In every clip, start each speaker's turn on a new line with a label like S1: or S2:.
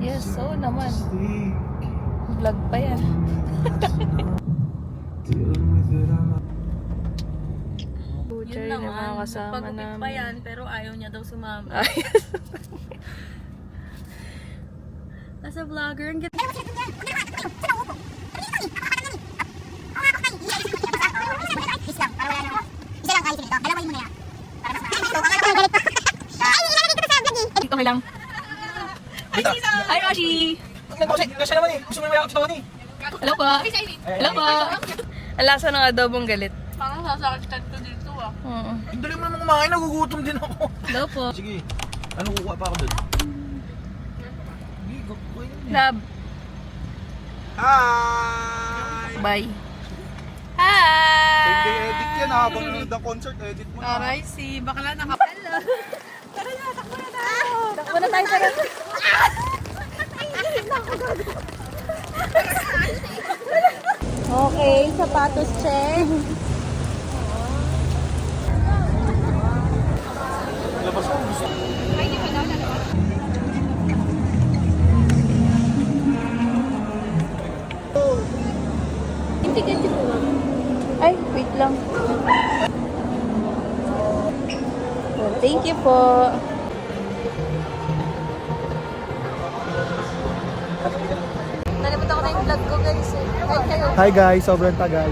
S1: Yes, so naman. Vlog pa yan.
S2: Yun
S1: Yun
S2: naman,
S1: mga kasama
S2: pagupit pa
S1: namin.
S2: yan, pero ayaw niya daw sumama.
S1: Ayos.
S2: As a vlogger, ang ganda. Okay lang. Hi, Rashi!
S3: Kasi naman eh. Gusto mo naman ako ni.
S2: Hello po. Hello po.
S1: Ang lasa ng adobong galit.
S2: Parang sasakit ko dito ah.
S1: Oo.
S3: Ang dali mo naman kumain. Nagugutom din ako.
S2: Hello po.
S3: Sige. Ano kukuha pa ako doon? Sige, kukuha yun.
S1: Love.
S3: Hi!
S1: Bye.
S3: Same day
S1: Hi!
S3: edit yan ha. Habang nanonood ng concert, edit mo na.
S1: Aray, si bakla naka... Hello! Tara na, takbo na tayo! Takbo na tayo, tara! Okay, sapatos check.
S3: Labas ko.
S2: Ticket po ma'am.
S1: Ay, wait lang. Well, thank you po. Nalimutan ko na yung vlog ko, guys. Hi kayo.
S3: Hi guys, sobrang tagal.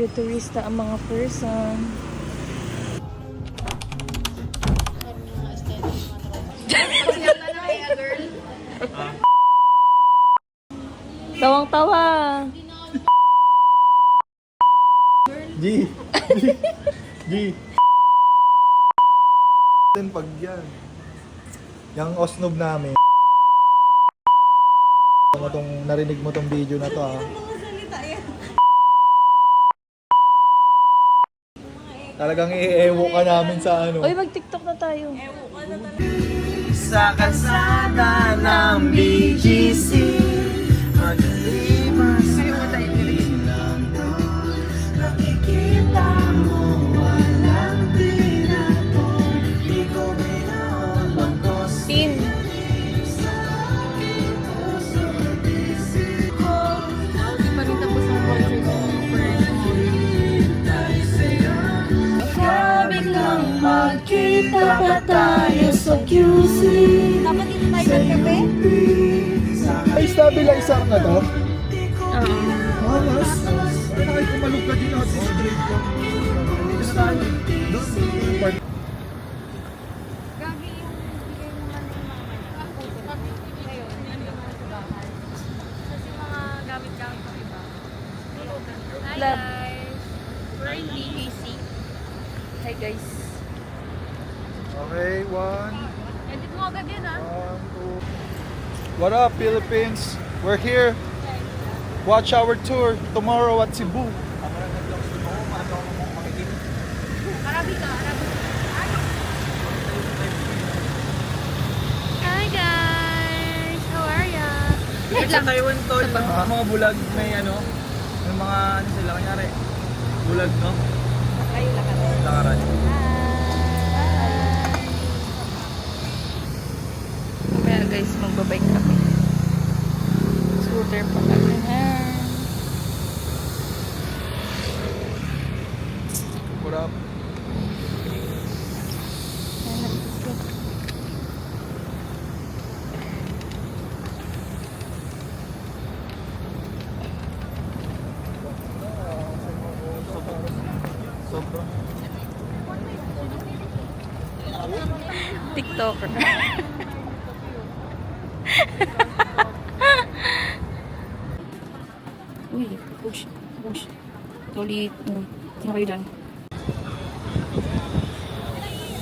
S2: Medyo turista ang mga person. Tawang-tawa.
S3: G. G. Then pag yan. Yung osnob namin. Narinig mo tong video na to ha. Talagang i-ewo ka namin sa ano.
S2: Uy, mag-TikTok na tayo.
S4: Sa kalsada ng BGC Maglimas lang doon Nakikita mo walang tinapon Di ko binaon ko
S2: Tin.
S4: sa aking puso Isip ko
S2: Hindi pa rin tapos ang concert ng
S4: Hintay sa'yo Biglang magkita pa tayo sa QC
S1: Dapat dito tayo magkape?
S3: Ay, stabilizer na to?
S2: Oo.
S3: Mamas. Ay, kumalog ka din natin sa grade ko. Doon.
S1: Gagi yung bigay naman ng mama niya. Ngayon, nandun na sa bahay. Kasi mga gamit-gamit ng iba. Hi
S2: Love.
S1: guys! We're in BGC.
S2: Hi guys.
S3: Okay, one,
S1: Edit mo agad yan ah.
S3: two. What up, Philippines? We're here. Watch our tour tomorrow at Cebu.
S1: Arabica. Hi guys! How are ya?
S4: Sa Taiwan tol, mga bulag may ano may mga ano sila kanyari bulag no? Lakaran.
S2: Kaya guys, magbabike kami. Scooter pa kami.
S3: What up? Sobra.
S2: TikToker. Uy, push. Ulit. Sino kayo dyan?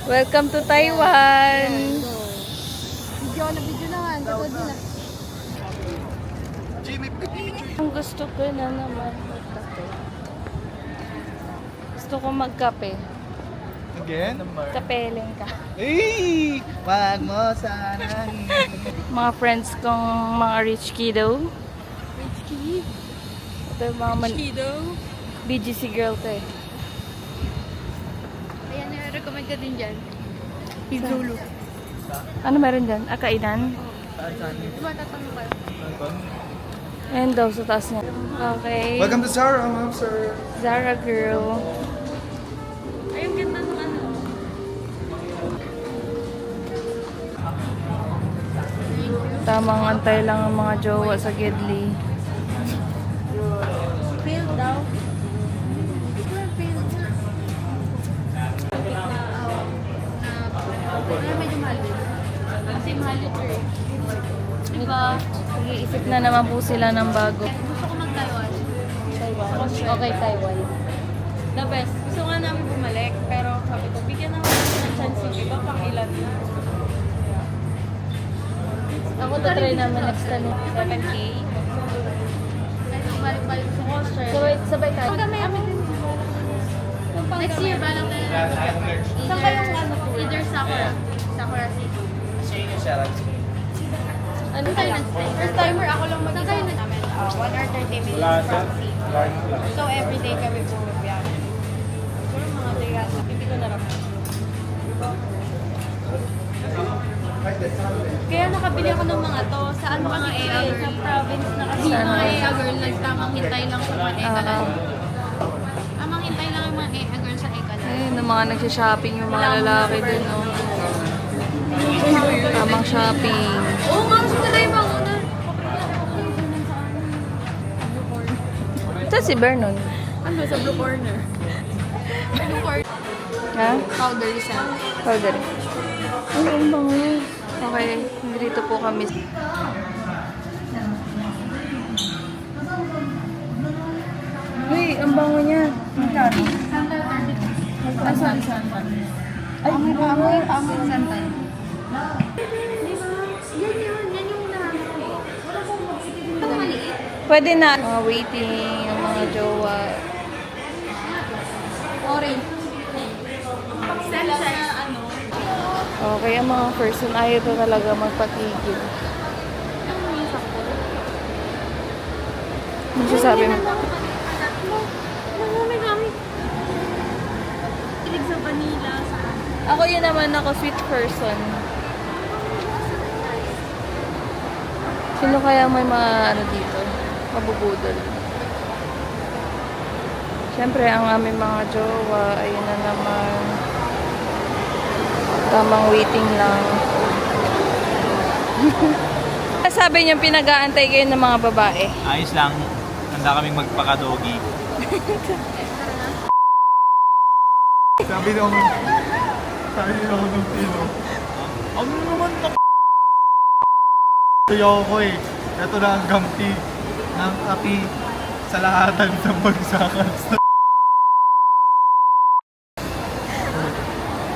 S2: Welcome to Taiwan!
S1: Video naman. Tagod din ah.
S3: Jimmy,
S2: Ang gusto ko na naman magkape. Gusto ko magkape.
S3: again?
S2: Kapeleng ka.
S3: Hey! Wag mo sana.
S2: Mga friends kong mga rich kiddo.
S1: Rich kid.
S2: Ito yung mga
S1: Kido.
S2: BGC girl ko eh.
S1: Ayan, recommend ka din dyan. Pizolo.
S2: Ano meron dyan? Kainan?
S1: Diba tatanong kayo?
S2: Ayan daw sa taas niya. Okay.
S3: Welcome to Zara, ma'am, sir.
S2: Zara girl.
S1: Ay, yung ganda ng ano.
S2: Tamang antay lang ang mga jowa sa Gedli.
S1: Failed daw. Failed na. Medyo mahal din. Kasi mahal yung trip.
S2: Diba? Nag-iisip na naman po sila ng bago.
S1: Gusto ko mag-Taiwan.
S2: Taiwan. Okay, Taiwan.
S1: The best. Gusto nga namin bumalik, pero sabi ko, bigyan naman namin ng chance yung iba pang ilan.
S2: Ako tatry naman next time.
S1: 7K. Kasi balik-balik sa concert.
S2: Sabay tayo.
S1: Next year, balak na natin. Saan ba yung ano? Either Sakura. Sakura City.
S2: Ano
S1: Tayo nag-stay. First timer, ako lang mag-isa. Tayo namin. 1 hour 30 minutes from sea. So, everyday kami bumibiyahe. Siguro mga days. Hindi ko naramdaman. Kaya nakabili ako ng mga to. Saan mga EA? Sa province na kasi yung mga EA girl, nagtamang hintay lang sa mga EA lang. Tamang hintay lang yung mga EA girl sa EA lang.
S2: Ayun, yung mga nagsha-shopping yung mga lalaki din, no? Tamang shopping.
S1: Oo nga, gusto na yung mga una.
S2: Ito si Vernon.
S1: Ano, sa blue corner? Blue corner.
S2: Ha?
S1: Powder scent.
S2: Powder. Ay, ang bango. Okay, dito po kami. Uy, ang bango niya. Magkano?
S1: Sandal 30.
S2: Asan? Ay, ang bango.
S1: Amoy sandal. Yan yung nahanap eh. Ito maliit.
S2: Pwede na. Mga waiting, yung mga jowa.
S1: Orange. Scent check. Ano?
S2: Okay, ang mga person ayaw to talaga magpatigil.
S1: Ano yung sakto?
S2: Ano sasabi mo?
S1: Marami kami. Kilig sa vanilla.
S2: Ako yun naman, ako sweet person. Sino kaya may mga ano dito? Mabubudol. Siyempre, ang aming mga jowa, ayun na naman. Tamang waiting lang. Sabi niyo, pinag-aantay kayo ng mga babae.
S4: Ayos lang. Handa kaming magpakadogi.
S3: Sabi na ako ng tino.
S4: Ano naman to?
S3: Tuyo ko eh. Ito na ang gamti ng api sa lahatan ng bagsakan.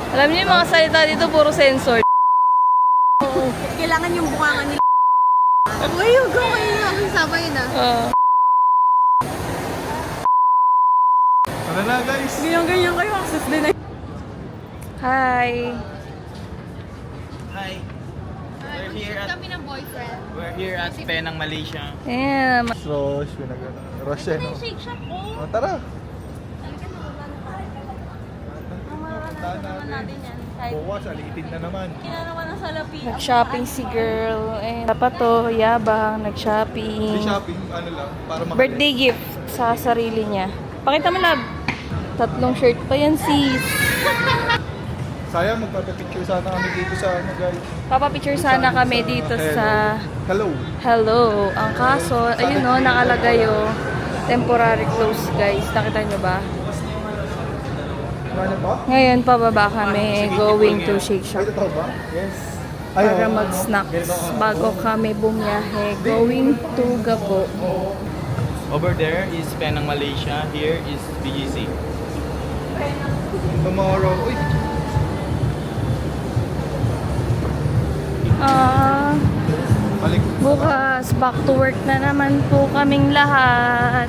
S2: Alam niyo yung mga salita dito, puro sensor.
S1: Kailangan yung bukangan nila. Uy, huwag ko kayo na. Sabay na.
S3: Tara na guys.
S1: Ganyan kayo. Access din na.
S2: Hi!
S4: Hi. We're here at
S1: Kami ng boyfriend.
S4: Penang, Malaysia.
S2: Ayan.
S3: Rosh, Rosh eh. No?
S1: Shake shop
S3: Oh,
S1: ko.
S3: tara.
S1: Natin yan.
S3: Bukas, alitin na naman.
S1: Kinanaman ng salapi.
S2: Nag-shopping si girl. Ayan. Dapat to, yabang,
S3: Hindi
S2: nag-shopping.
S3: shopping, ano lang, para makita.
S2: Birthday gift sa sarili niya. Pakita mo, love. 3 shirt pa yan, sis.
S3: Sayang, magpapapicture sana kami dito sa ano guys.
S2: Papapicture sana kami dito sa
S3: Hello.
S2: Hello. Ang kaso, ayun o, nakalagay o. Temporary close, guys. Nakita nyo ba?
S3: Ano ba?
S2: Ngayon, pababa kami going to Shake
S3: Ay,
S2: Shack
S3: totoo ba? Yes.
S2: para mag-snacks bago kami bumiyahe going to Gabo.
S4: Over there is Penang, Malaysia. Here is BGC.
S3: Tomorrow. Uy, balik.
S2: Bukas, back to work na naman po kaming lahat.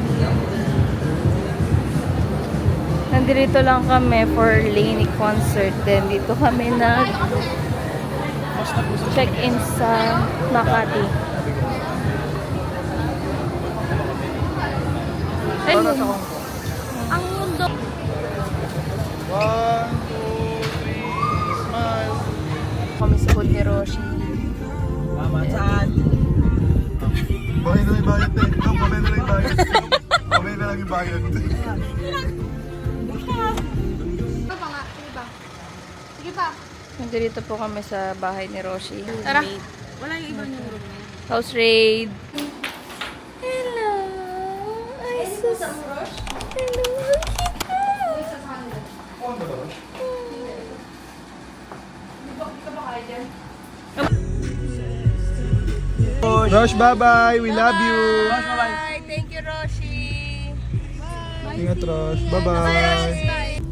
S2: Nandito lang kami for Lainey concert. Then dito kami check-in sa Makati.
S3: Para sa
S2: Ayun.
S3: Hong Kong.
S1: Ang mundo.
S3: 1, 2, 3, smile.
S2: Kami sa food ni Roshi.
S4: Tama, saan?
S3: Bakit na may bayad eh? Ikaw, kamay na lang yung bayad. Kamay na lang yung bayad.
S1: Ito pa nga. Sige pa. Sige pa.
S2: Nandito po kami sa bahay ni Roshi.
S1: Tara. Wala yung iba niyong room.
S2: House raid. Hello. Ay, sus. Hello.
S3: Rosh, bye-bye. We love you.
S2: Bye. Thank you, Roshi.
S3: Ingat, Rosh. Bye-bye.
S1: Bye.